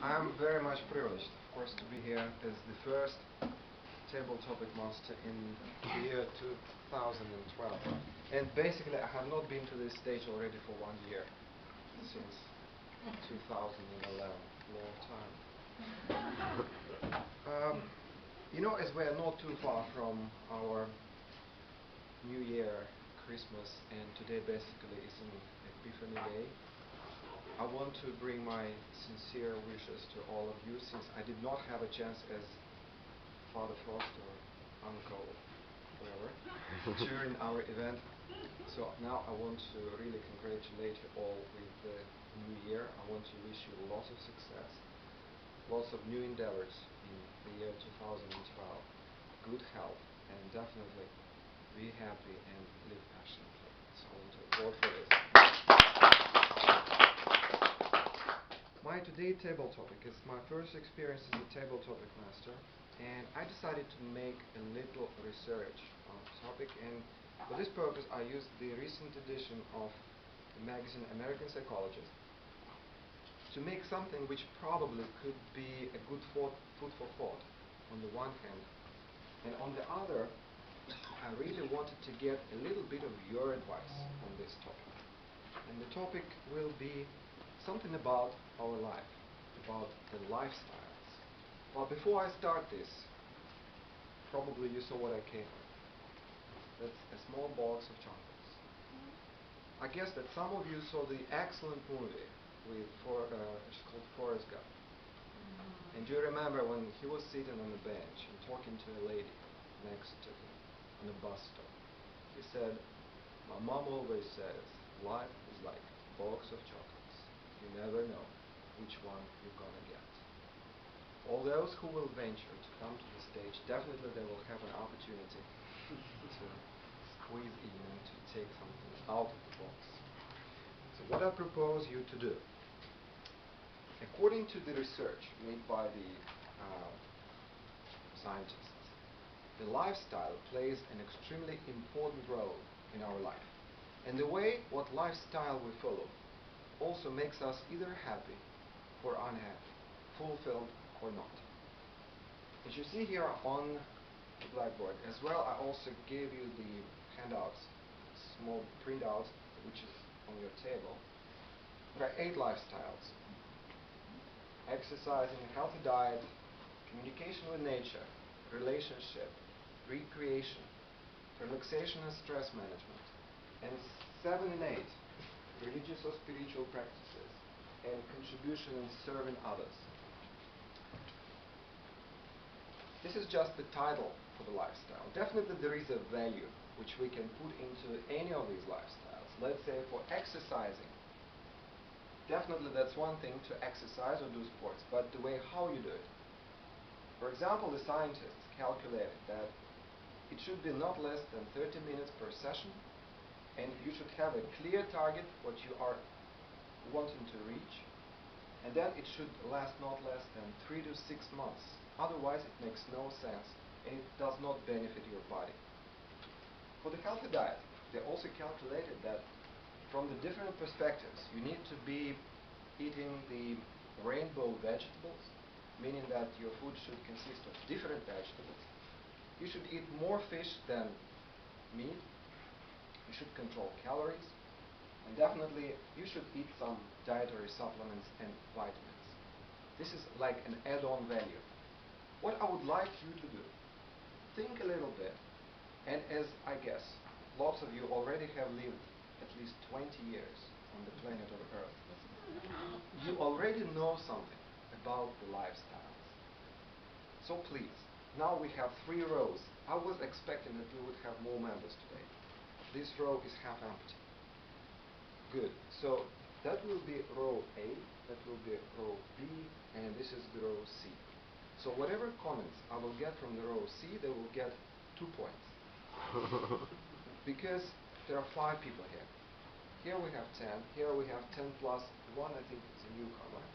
I'm very much privileged, of course, to be here as the first table topic master in the year 2012. And basically, I have not been to this stage already for 1 year, since 2011, long time. As we are not too far from our New Year, Christmas, and today basically is an Epiphany Day, I want to bring my sincere wishes to all of you, since I did not have a chance as Father Frost or Uncle whoever during our event. So now I want to really congratulate you all with the new year. I want to wish you lots of success, lots of new endeavors in the year 2012, good health, and definitely be happy and live passionately. So I want to applaud for this. My today table topic is my first experience as a table topic master, and I decided to make a little research on the topic, and for this purpose I used the recent edition of the magazine American Psychologist to make something which probably could be a good food for thought on the one hand, and on the other I really wanted to get a little bit of your advice on this topic. And the topic will be something about our life, about the lifestyles. Well, before I start this, probably you saw what I came with. That's a small box of chocolates. I guess that some of you saw the excellent movie which is called Forrest Gump. And do you remember when he was sitting on the bench and talking to a lady next to him on a bus stop? He said, "My mom always says life is like a box of chocolates. You never know which one you're gonna get." All those who will venture to come to the stage, definitely they will have an opportunity to squeeze in and to take something out of the box. So what I propose you to do, according to the research made by the scientists, the lifestyle plays an extremely important role in our life. And the way what lifestyle we follow also makes us either happy or unhappy, fulfilled or not. As you see here on the blackboard, as well I also gave you the handouts, small printouts, which is on your table. There are 8 lifestyles: exercising, a healthy diet, communication with nature, relationship, recreation, relaxation and stress management, and 7 and 8, religious or spiritual practices, and contribution in serving others. This is just the title for the lifestyle. Definitely there is a value which we can put into any of these lifestyles. Let's say for exercising, definitely that's one thing to exercise or do sports, but the way how you do it. For example, the scientists calculated that it should be not less than 30 minutes per session, and you should have a clear target what you are wanting to reach, and then it should last not less than 3 to 6 months. Otherwise it makes no sense and it does not benefit your body. For the healthy diet, they also calculated that from the different perspectives, you need to be eating the rainbow vegetables, meaning that your food should consist of different vegetables. You should eat more fish than meat. You should control calories. And definitely you should eat some dietary supplements and vitamins. This is like an add-on value. What I would like you to do, think a little bit, and as I guess lots of you already have lived at least 20 years on the planet of Earth, you already know something about the lifestyles. So please, now we have 3 rows. I was expecting that we would have more members today. This row is half empty. Good. So that will be row A, that will be row B, and this is the row C. So whatever comments I will get from the row C, they will get 2 points. Because there are 5 people here. Here we have 10. Here we have 10 plus 1, I think it's a newcomer.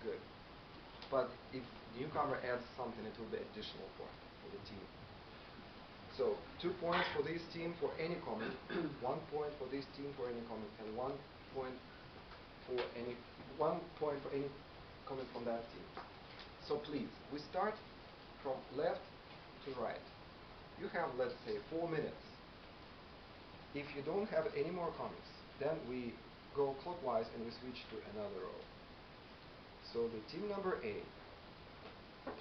Good. But if newcomer adds something, it will be additional point for the team. So 2 points for this team for any comment, 1 point for this team for any comment, and 1 point for any coming from that team. So please, we start from left to right. You have, let's say, 4 minutes. If you don't have any more comments, then we go clockwise and we switch to another row. So the team number A,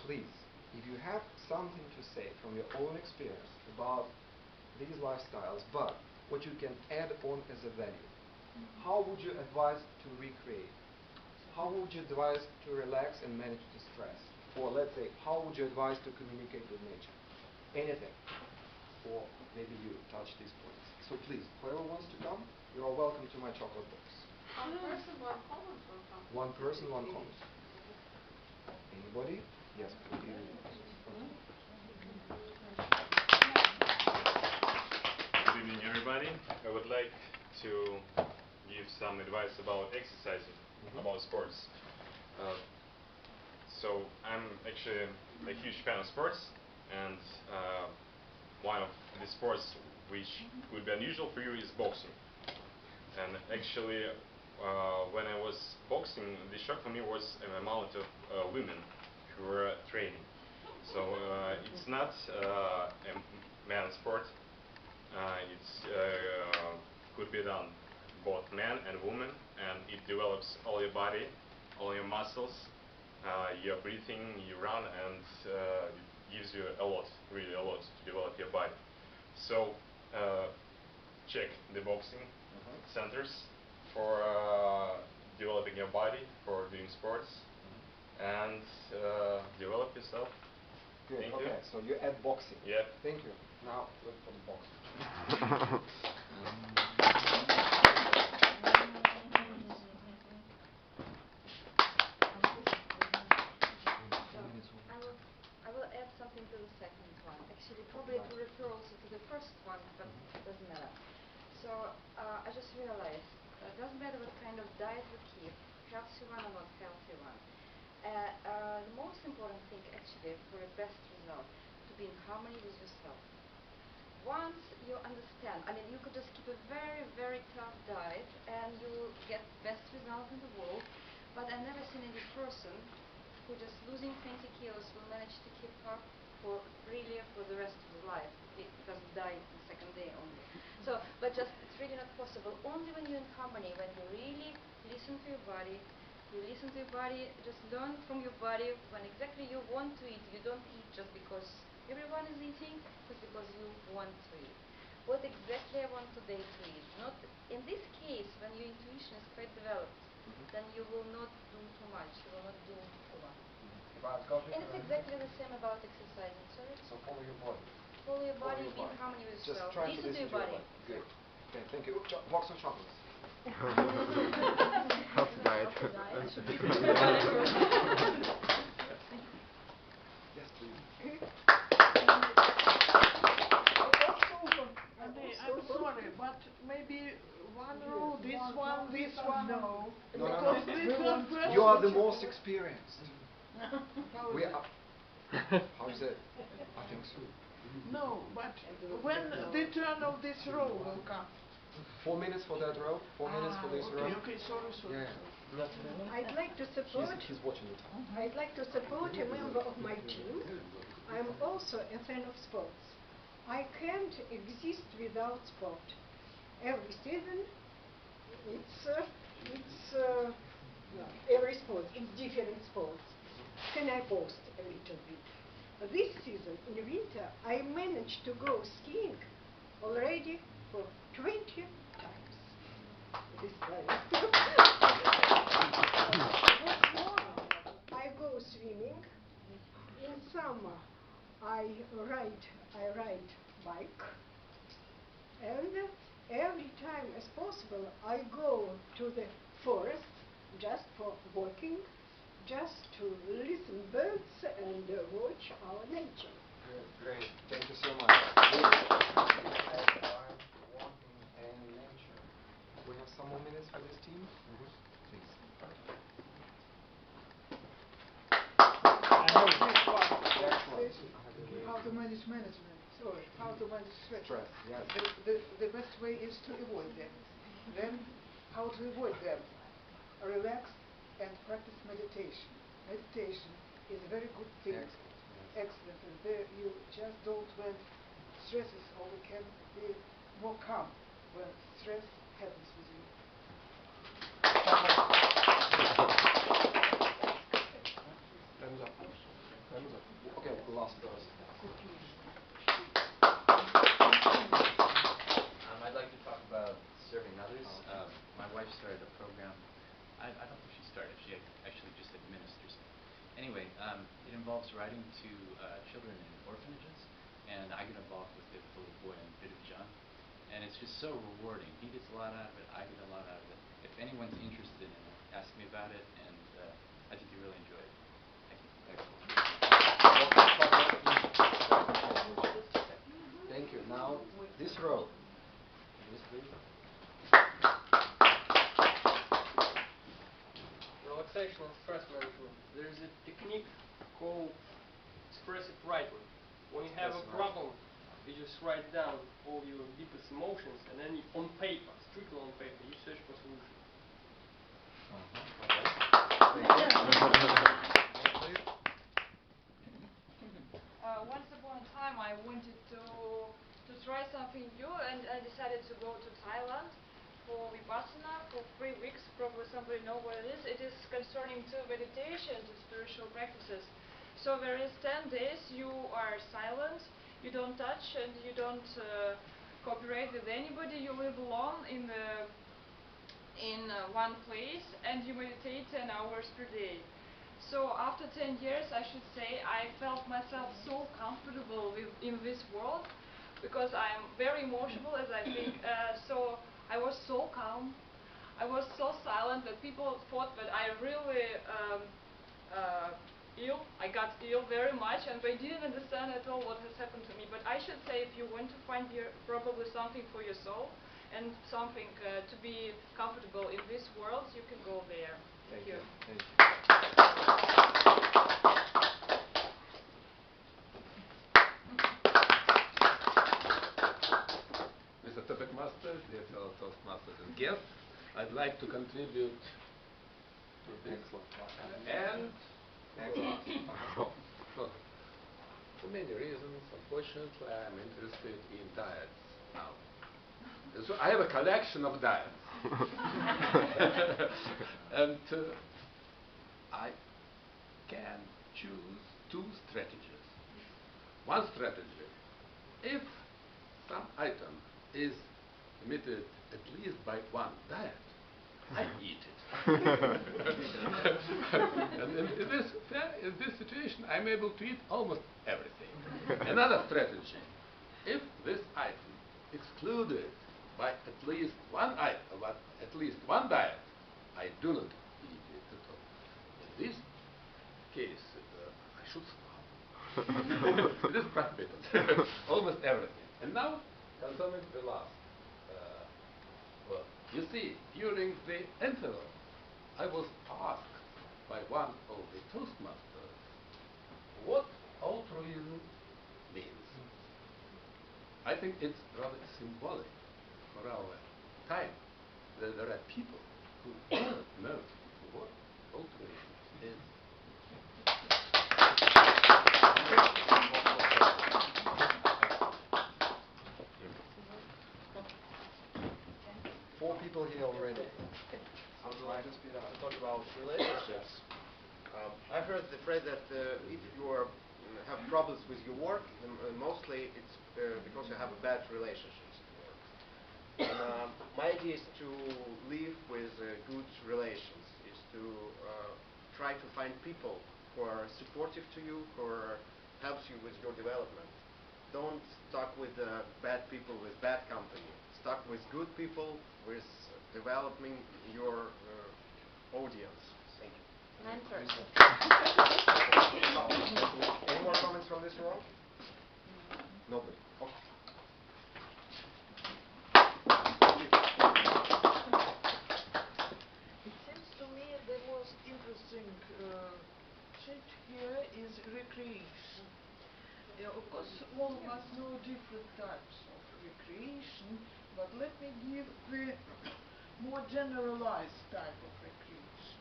please, if you have something to say from your own experience about these lifestyles, but what you can add on as a value, how would you advise to recreate? How would you advise to relax and manage the stress? Or let's say, how would you advise to communicate with nature? Anything. Or maybe you touch these points. So please, whoever wants to come, you are welcome to my chocolate box. One person, one comment will come. One person, one comment. Anybody? Yes, please. Good evening, everybody. I would like to give some advice about exercising, about sports. So I'm actually a huge fan of sports, and one of the sports which would be unusual for you is boxing. And actually, when I was boxing, the shock for me was the amount of women who were training. So it's not a man's sport. It could be done both man and woman, and it develops all your body, all your muscles, your breathing, you run, and it gives you a lot, really a lot, to develop your body. So check the boxing centers for developing your body, for doing sports, and develop yourself. Good. Thank Okay, you. so you add boxing. Yeah. Thank you. Now look for the boxing. I will add something to the second one. Actually, probably to refer also to the first one, but it doesn't matter. So I just realized it doesn't matter what kind of diet we keep, healthy one or not healthy one. The most important thing actually for a best result, to be in harmony with yourself. Once you understand, I mean, you could just keep a very, very tough diet and you will get best result in the world, but I've never seen any person who just losing 20 kilos will manage to keep up for the rest of his life. He doesn't die the second day only. So, but just, it's really not possible. Only when you're in harmony, when you really listen to your body, just learn from your body when exactly you want to eat. You don't eat just because everyone is eating, just because you want to eat. What exactly I want today to eat? Not in this case, when your intuition is quite developed, then you will not do too much. You will not do over. And it's exactly the same about exercising. Sorry? So follow your body. Follow your body, be in harmony with Just yourself. try to Listen to your body. Good. Okay, thank you. Box of chocolates. Healthy diet. Yes, please. Andrey, I'm sorry, but maybe one row, this one. No. Because this one person. You are the most experienced. How We is are. it? How is it? I think so. No, but when the turn of this row will come? 4 minutes for that row. 4 minutes for this row. Okay, sorry. Yeah. I'd like to support. He's watching the time. I'd like to support a member of my team. I'm also a fan of sports. I can't exist without sport. Every season, it's every sport. It's different sports. Can I boast a little bit? This season, in winter, I managed to go skiing already for 20 times. This time. What's more, I go swimming. In summer, I ride bike. And every time as possible, I go to the forest just for walking, just to listen birds and watch our nature. Good, great. Thank you so much. Walking and nature. We have some more minutes for this team. Please. How to manage management. Sorry, how to manage stress. Yes. The best way is to avoid them. Then, how to avoid them? Relax and practice meditation. meditation is a very good thing. Excellent. Yes. Excellent. And there you just don't when stresses or we can be more calm when stress happens with you. Time's up. Time's up. Okay, last person. I'd like to talk about serving others. My wife started a program. I don't think she started. She actually just administers it. Anyway, it involves writing to children in orphanages, and I get involved with it for the boy and bit of John. And it's just so rewarding. He gets a lot out of it. I get a lot out of it. If anyone's interested in it, ask me about it, and I think you really enjoy it. Thank you. Excellent. Thank you. Now, this row. Yes, please. Relaxation and stress management. There is a technique called expressive writing. When you have a problem, you just write down all your deepest emotions, and then on paper, strictly on paper, you search for solutions. Once upon a time, I wanted to try something new, and I decided to go to Thailand for Vipassana for 3 weeks. Probably somebody know what it is. It is concerning to meditation, to spiritual practices. So there is 10 days you are silent, you don't touch, and you don't cooperate with anybody. You live alone in one place, and you meditate 10 hours per day. So after 10 years, I should say, I felt myself so comfortable in this world, because I'm very emotional, as I think. So I was so calm. I was so silent that people thought that I really ill. I got ill very much, and they didn't understand at all what has happened to me. But I should say, if you want to find probably something for your soul and something to be comfortable in this world, you can go there. Thank you. Thank you. Mr. Topic Master, dear fellow Toastmasters and guests, I'd like to contribute to this. And for many reasons, unfortunately, I'm interested in diets now. And so I have a collection of diets. And I can choose 2 strategies. One strategy, if some item is emitted at least by one diet, I eat it. And in this situation, I'm able to eat almost everything. Another strategy, if this item excluded by at least one diet, I do not eat it at all. In this case, I should stop. It is prohibited. Almost everything. And now, concerning the last. Well, you see, during the interval, I was asked by one of the Toastmasters what altruism means. I think it's rather symbolic for our time that there are people who don't know what altruism is. 4 people here already. I would like to talk about relationships. I've heard the phrase that if you have problems with your work, mostly it's because you have a bad relationships at work. And, my idea is to live with good relations, is to try to find people who are supportive to you, who helps you with your development. Don't stuck with bad people, with bad company. Stuck with good people, with developing your audience. Thank you. 9 persons. Any more comments from this room? Nobody. Okay. It seems to me the most interesting trait here is recreation. Of course, all of us know different types of recreation, but let me give the more generalized type of recreation.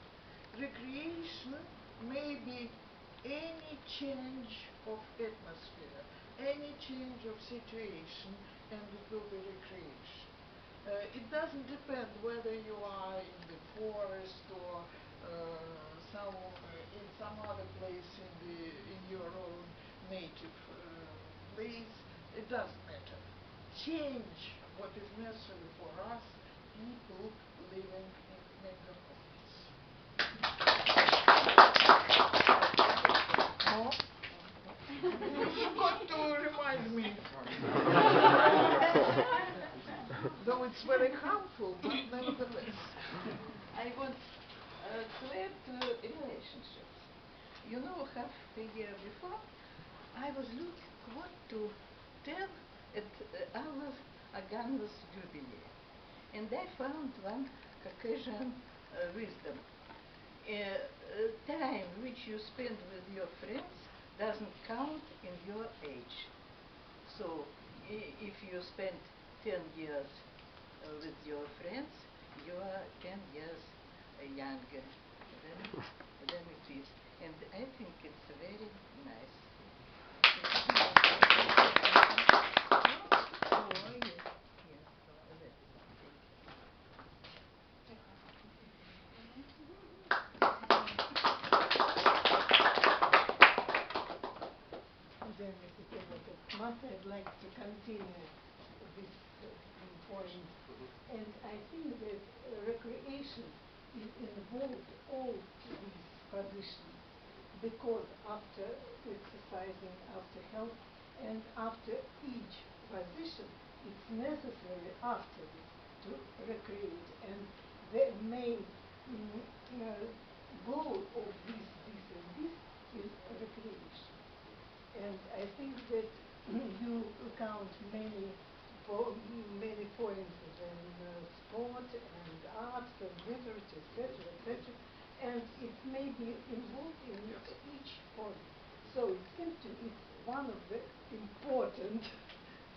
Recreation maybe any change of atmosphere, any change of situation, and it will be recreation. It doesn't depend whether you are in the forest or in some other place in your own native place. It doesn't matter. Change what is necessary for us, people living in megapolis. Oh. You got to remind me. Though it's very harmful, but nevertheless. I want to add relationships. You know, half a year before, I was looking what to tell at our Aganus jubilee. And I found one Caucasian wisdom. Time which you spend with your friends doesn't count in your age. So if you spend 10 years with your friends, you are 10 years younger than it is. And I think it's very nice. I'd like to continue this point. And I think that recreation is involved all these positions, because after exercising, after health, and after each position, it's necessary after this to recreate. And the main goal of this and this is recreation. And I think that you count many points in sport and arts and literature, etc., and it may be involved in each point. So it seems to me it's one of the important,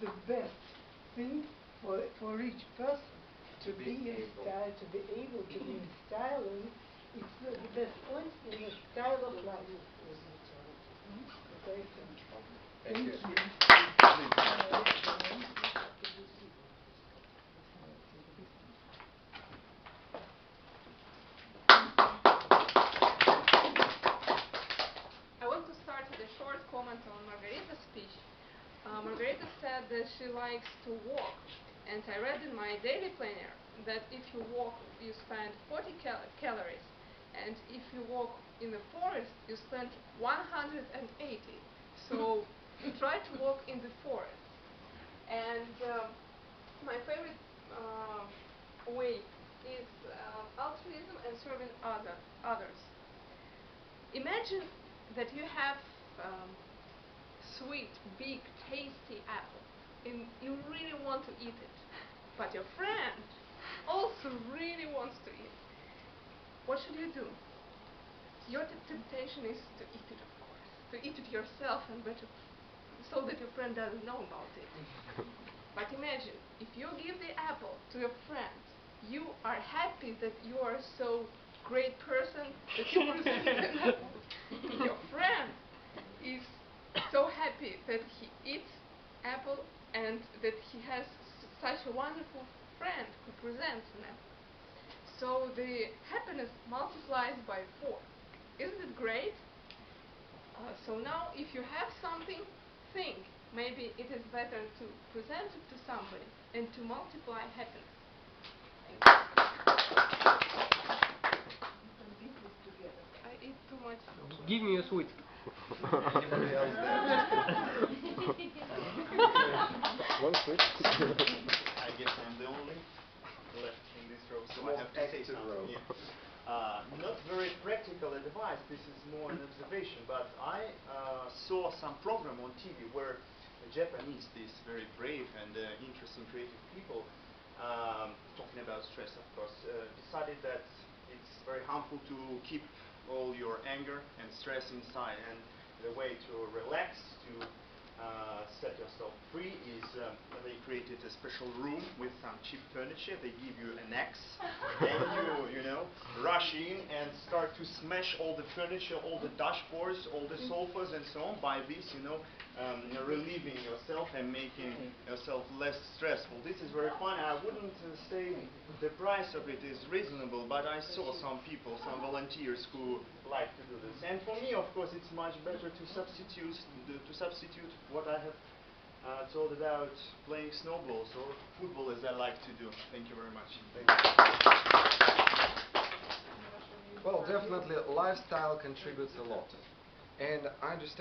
the best thing for each person to be in style, to be able to be in style, and it's the best point in the style of life. Okay, thank you. I want to start with a short comment on Margarita's speech. Margarita said that she likes to walk, and I read in my daily planner that if you walk, you spend 40 calories, and if you walk in the forest, you spend 180. So try to walk in the forest. And my favorite way is altruism and serving others. Imagine that you have sweet, big, tasty apple, and you really want to eat it, but your friend also really wants to eat. What should you do? Your temptation is to eat it, of course, to eat it yourself, and better so that your friend doesn't know about it. But imagine, if you give the apple to your friend, you are happy that you are so great person that you present an apple. Your friend is so happy that he eats apple and that he has such a wonderful friend who presents an apple. So the happiness multiplies by 4. Isn't it great? So now if you have something, think maybe it is better to present it to somebody and to multiply happiness. I eat too much. Give me a sweet. Anybody else there? One switch. I guess I'm the only left in this row, so I have to say something. Yeah. Not very practical advice, this is more an observation, but I saw some program on TV where the Japanese, these very brave and interesting creative people, talking about stress of course, decided that it's very harmful to keep all your anger and stress inside, and the way to relax, to set yourself free is they created a special room with some cheap furniture. They give you an axe, and you know, rush in and start to smash all the furniture, all the dashboards, all the sofas, and so on. By this, relieving yourself and making yourself less stressful. This is very fun. I wouldn't say the price of it is reasonable, but I saw some people, some volunteers who like to do this. And for me, of course, it's much better to substitute what I have told about playing snowballs or football, as I like to do. Thank you very much. Thank you. Well, definitely lifestyle contributes a lot. And I understand